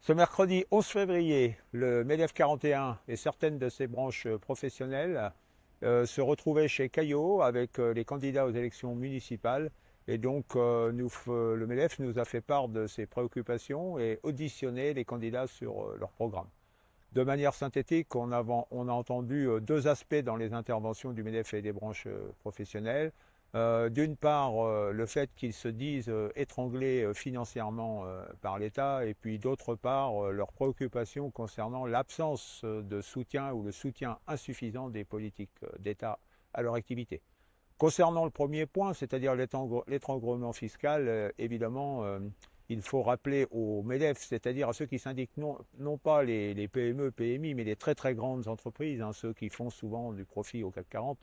Ce mercredi 11 février, le MEDEF 41 et certaines de ses branches professionnelles se retrouvaient chez Caillot avec les candidats aux élections municipales. Et donc, le MEDEF nous a fait part de ses préoccupations et auditionné les candidats sur leur programme. De manière synthétique, on a entendu deux aspects dans les interventions du MEDEF et des branches professionnelles. D'une part, le fait qu'ils se disent étranglés financièrement par l'État, et puis d'autre part, leurs préoccupations concernant l'absence de soutien ou le soutien insuffisant des politiques d'État à leur activité. Concernant le premier point, c'est-à-dire l'étranglement fiscal, évidemment, il faut rappeler aux MEDEF, c'est-à-dire à ceux qui s'indiquent non pas les PME, PMI, mais les très très grandes entreprises, ceux qui font souvent du profit au CAC 40,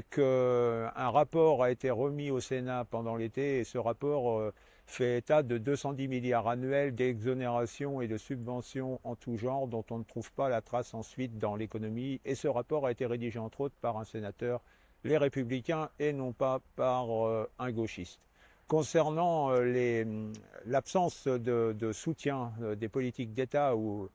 qu'un rapport a été remis au Sénat pendant l'été et ce rapport fait état de 210 milliards annuels d'exonérations et de subventions en tout genre dont on ne trouve pas la trace ensuite dans l'économie. Et ce rapport a été rédigé entre autres par un sénateur, les Républicains, et non pas par un gauchiste. Concernant l'absence de soutien des politiques d'État ou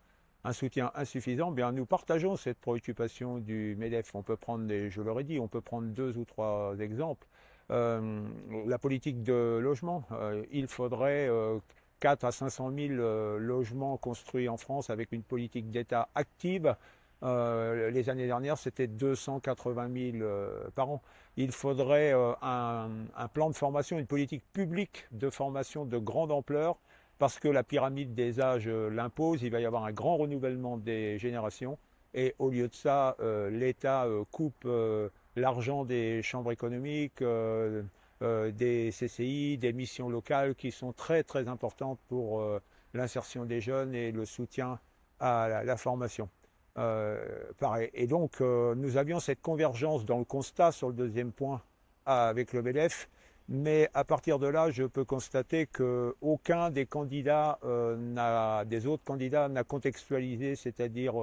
un soutien insuffisant, bien nous partageons cette préoccupation du MEDEF. On peut prendre, je l'aurais dit, on peut prendre deux ou trois exemples. La politique de logement, il faudrait 4 à 500 000 logements construits en France avec une politique d'État active. Les années dernières, c'était 280 000 par an. Il faudrait un plan de formation, une politique publique de formation de grande ampleur, parce que la pyramide des âges l'impose. Il va y avoir un grand renouvellement des générations. Et au lieu de ça, l'État coupe l'argent des chambres économiques, des CCI, des missions locales qui sont très très importantes pour l'insertion des jeunes et le soutien à la formation. Pareil. Et donc, nous avions cette convergence dans le constat sur le deuxième point avec le MEDEF, mais à partir de là, je peux constater qu'aucun des candidats, des autres candidats n'a contextualisé, c'est-à-dire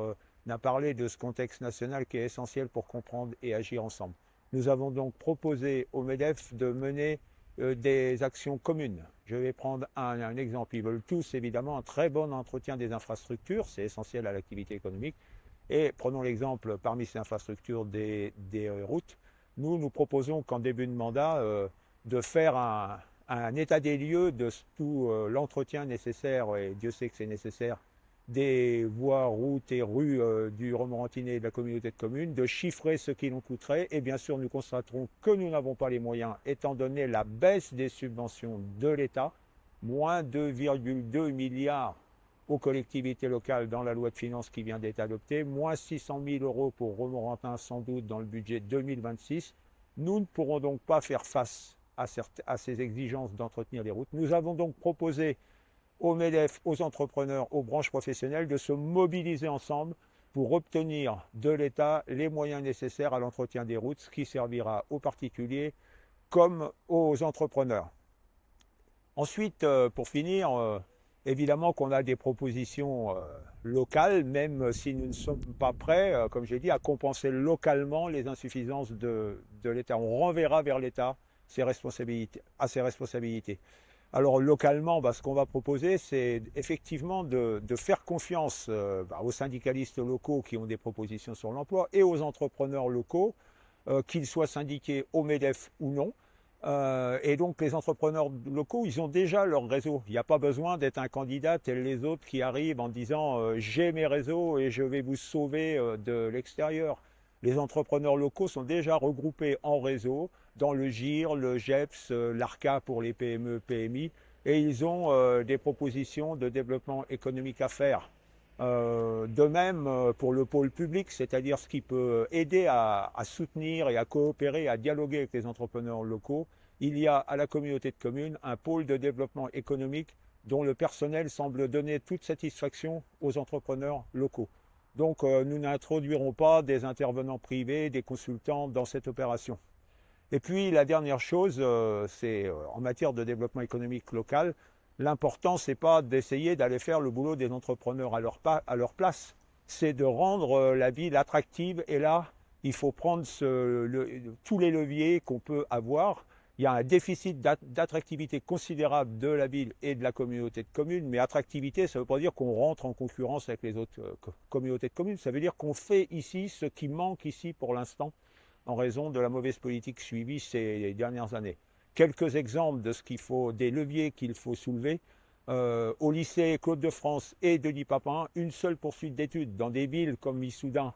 n'a parlé de ce contexte national qui est essentiel pour comprendre et agir ensemble. Nous avons donc proposé au MEDEF de mener des actions communes. Je vais prendre un exemple. Ils veulent tous, évidemment, un très bon entretien des infrastructures, c'est essentiel à l'activité économique. Et prenons l'exemple parmi ces infrastructures des routes. Nous proposons qu'en début de mandat, de faire un état des lieux de tout l'entretien nécessaire, et Dieu sait que c'est nécessaire, des voies, routes et rues du Romorantinais et de la communauté de communes, de chiffrer ce qu'il en coûterait. Et bien sûr, nous constaterons que nous n'avons pas les moyens, étant donné la baisse des subventions de l'État, moins 2,2 milliards aux collectivités locales dans la loi de finances qui vient d'être adoptée, moins 600 000 euros pour Romorantin sans doute dans le budget 2026. Nous ne pourrons donc pas faire face à ces exigences d'entretenir les routes. Nous avons donc proposé aux MEDEF, aux entrepreneurs, aux branches professionnelles de se mobiliser ensemble pour obtenir de l'État les moyens nécessaires à l'entretien des routes, ce qui servira aux particuliers comme aux entrepreneurs. Ensuite, pour finir, évidemment qu'on a des propositions locales, même si nous ne sommes pas prêts, comme j'ai dit, à compenser localement les insuffisances de l'État. On renverra vers l'État ses responsabilités. Alors localement, ce qu'on va proposer, c'est effectivement de faire confiance aux syndicalistes locaux qui ont des propositions sur l'emploi et aux entrepreneurs locaux, qu'ils soient syndiqués au MEDEF ou non. Et donc les entrepreneurs locaux, ils ont déjà leur réseau. Il n'y a pas besoin d'être un candidat tel les autres qui arrivent en disant j'ai mes réseaux et je vais vous sauver de l'extérieur. Les entrepreneurs locaux sont déjà regroupés en réseau dans le GIR, le GEPS, l'ARCA pour les PME, PMI, et ils ont des propositions de développement économique à faire. De même pour le pôle public, c'est-à-dire ce qui peut aider à soutenir et à coopérer, à dialoguer avec les entrepreneurs locaux, il y a à la communauté de communes un pôle de développement économique dont le personnel semble donner toute satisfaction aux entrepreneurs locaux. Donc nous n'introduirons pas des intervenants privés, des consultants dans cette opération. Et puis la dernière chose, c'est en matière de développement économique local, l'important, ce n'est pas d'essayer d'aller faire le boulot des entrepreneurs à leur place, c'est de rendre la ville attractive. Et là, il faut prendre tous les leviers qu'on peut avoir. Il y a un déficit d'attractivité considérable de la ville et de la communauté de communes, mais attractivité, ça ne veut pas dire qu'on rentre en concurrence avec les autres communautés de communes, ça veut dire qu'on fait ici ce qui manque ici pour l'instant en raison de la mauvaise politique suivie ces dernières années. Quelques exemples de ce qu'il faut, des leviers qu'il faut soulever. Au lycée Claude de France et Denis Papin, une seule poursuite d'études. Dans des villes comme Issoudun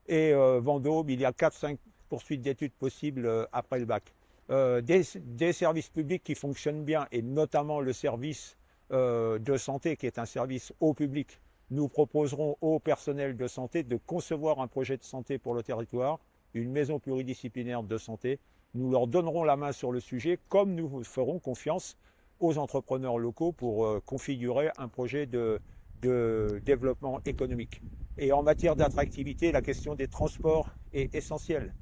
et Vendôme, il y a 4-5 poursuites d'études possibles après le bac. Des services publics qui fonctionnent bien, et notamment le service de santé qui est un service au public. Nous proposerons au personnel de santé de concevoir un projet de santé pour le territoire, une maison pluridisciplinaire de santé. Nous leur donnerons la main sur le sujet, comme nous ferons confiance aux entrepreneurs locaux pour configurer un projet de développement économique. Et en matière d'attractivité, la question des transports est essentielle.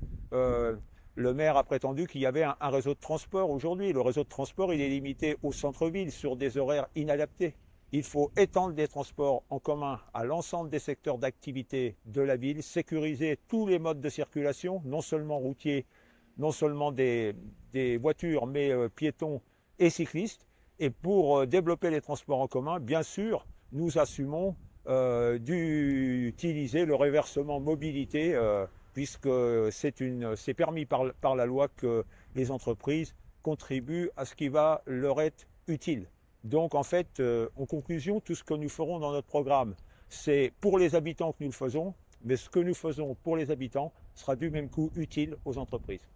Le maire a prétendu qu'il y avait un réseau de transport. Aujourd'hui, le réseau de transport, il est limité au centre-ville sur des horaires inadaptés. Il faut étendre les transports en commun à l'ensemble des secteurs d'activité de la ville, sécuriser tous les modes de circulation, non seulement routiers, non seulement des voitures, mais piétons et cyclistes. Et pour développer les transports en commun, bien sûr, nous assumons d'utiliser le reversement mobilité puisque c'est permis par la loi que les entreprises contribuent à ce qui va leur être utile. Donc en fait, en conclusion, tout ce que nous ferons dans notre programme, c'est pour les habitants que nous le faisons, mais ce que nous faisons pour les habitants sera du même coup utile aux entreprises.